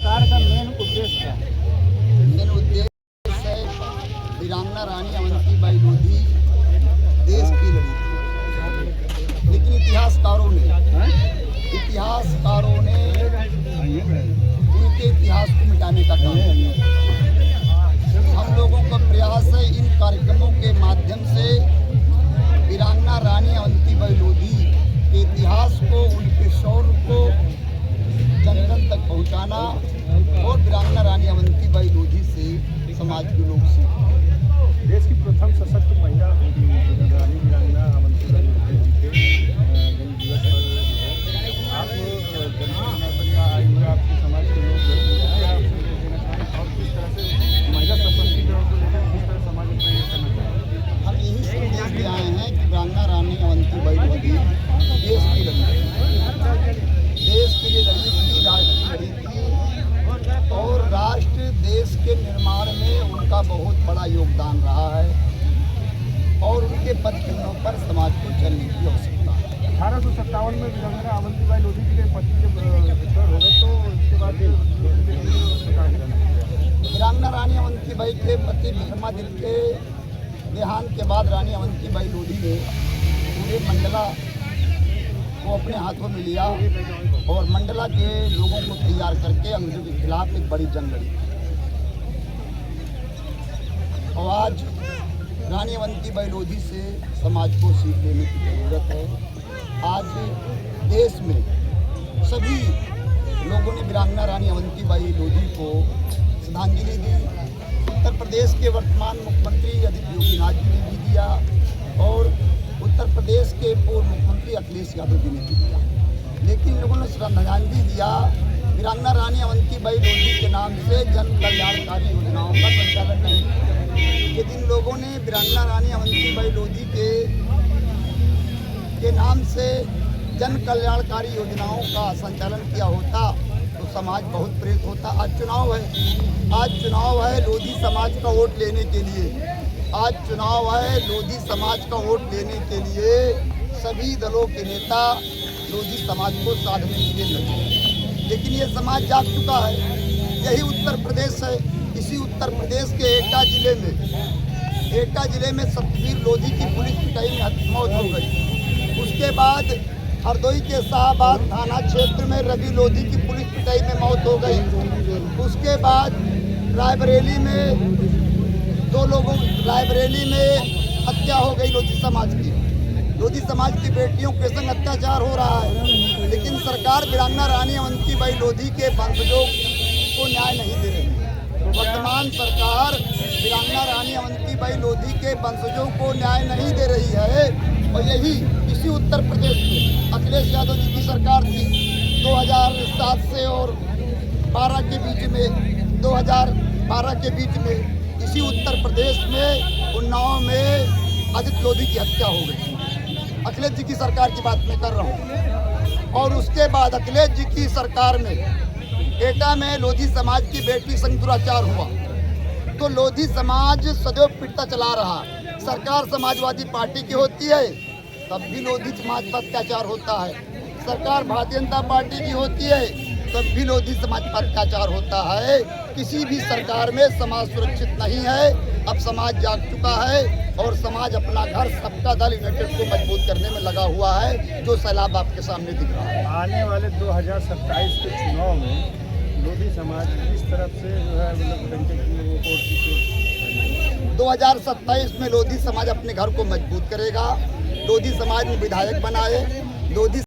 कार्य का मेन उद्देश्य क्या है? मेन उद्देश्य है वीरांगना रानी अवंतीबाई लोधी देश की लड़ी थी, लेकिन इतिहासकारों ने उनके इतिहास को मिटाने का काम किया। हम लोगों का प्रयास है इन कार्यक्रमों के माध्यम से वीरांगना रानी अवंतीबाई लोधी के इतिहास को, उनके शौर्य को जन जन तक पहुंचाना और वीरांगना रानी अवंतीबाई लोधी से समाज के लोग सीखें। देश की प्रथम सशक्त महिला रानी वीरांगना अवंतीबाई लोधी के जन्म दिवस पर आप जनगणना आए हुए आपके समाज के लोग क्या आपसे देना चाहेंगे और किस तरह से महिला सशक्तिकरण को लेकर किस तरह समाज में प्रेरित करना चाहेंगे? हम यही संदेश दे आए हैं कि वीरांगना रानी अवंतीबाई लोधी देश की लड़ी थी, देश के लिए लड़ी थी, राष्ट्र की लड़ी थी और राष्ट्र देश के निर्माण में उनका बहुत बड़ा योगदान रहा है और उनके पदचिन्हों पर समाज को चलने की आवश्यकता है। 1857 में वीरांगना अवंतीबाई लोधी जी के पति जब एक्सपायर हो गए तो उसके बाद वीरांगना रानी अवंतीबाई के पति विक्रमादित्य के देहांत के बाद रानी अवंतीबाई लोधी ने पूरे मंडला को अपने हाथों में लिया और मंडला के लोगों को तैयार करके अंग्रेजों के खिलाफ एक बड़ी जंग लड़ी। और आज रानी अवंतीबाई लोधी से समाज को सीख लेने की जरूरत है। आज देश में सभी लोगों ने वीरांगना रानी अवंतीबाई लोधी को श्रद्धांजलि दी। उत्तर प्रदेश के वर्तमान मुख्यमंत्री आदित्यनाथ जी ने भी दिया और उत्तर प्रदेश के पूर्व मुख्यमंत्री अखिलेश यादव जी ने भी दिया। लेकिन लोगों ने श्रद्धांजलि दिया वीरांगना रानी अवंतीबाई लोधी के नाम से जन कल्याणकारी योजनाओं का संचालन नहीं किया। यदि इन लोगों ने वीरांगना रानी अवंतीबाई लोधी के नाम से जन कल्याणकारी योजनाओं का संचालन किया होता तो समाज बहुत प्रेरित होता। आज चुनाव है लोधी समाज का वोट लेने के लिए। आज चुनाव है लोधी समाज का वोट लेने के लिए सभी दलों के नेता लोधी समाज को साधने के लिए लगे, लेकिन ये समाज जाग चुका है। यही उत्तर प्रदेश है। इसी उत्तर प्रदेश के एटा जिले में सतवीर लोधी की पुलिस पिटाई में मौत हो गई। उसके बाद हरदोई के शाहबाद थाना क्षेत्र में रवि लोधी की पुलिस पिटाई में मौत हो गई। उसके बाद रायबरेली में हत्या हो गई लोधी समाज की। लोधी समाज की बेटियों के संग अत्याचार हो रहा है, लेकिन सरकार वीरांगना रानी अवंतीबाई लोधी के वंशजों को न्याय नहीं दे रही है। वर्तमान सरकार वीरांगना रानी अवंतीबाई लोधी के वंशजों को न्याय नहीं दे रही है और इसी उत्तर प्रदेश में अखिलेश यादव जी की सरकार थी 2007 से और 12 के बीच में 2012 के बीच में इसी उत्तर प्रदेश में उन्नाव में आदित्य लोधी की हत्या हो गई। अखिलेश जी की सरकार की बात मैं कर रहा हूँ। और उसके बाद अखिलेश जी की सरकार में एटा में लोधी समाज की बेटी संग दुराचार हुआ तो लोधी समाज सदैव पिटता चला रहा। सरकार समाजवादी पार्टी की होती है तब भी लोधी समाज पर अत्याचार होता है। सरकार भारतीय जनता पार्टी की होती है तब भी लोधी समाज पर अत्याचार होता है। किसी भी सरकार में समाज सुरक्षित नहीं है। अब समाज जाग चुका है और समाज अपना घर सबका दल यूनाइटेड को मजबूत करने में लगा हुआ है, जो सैलाब आपके सामने दिख रहा है। आने वाले 2027 के चुनाव में लोधी समाज किस तरफ से जो है वोट की 2027 में लोधी समाज अपने घर को मजबूत करेगा। लोधी समाज में विधायक बनाए। लोधी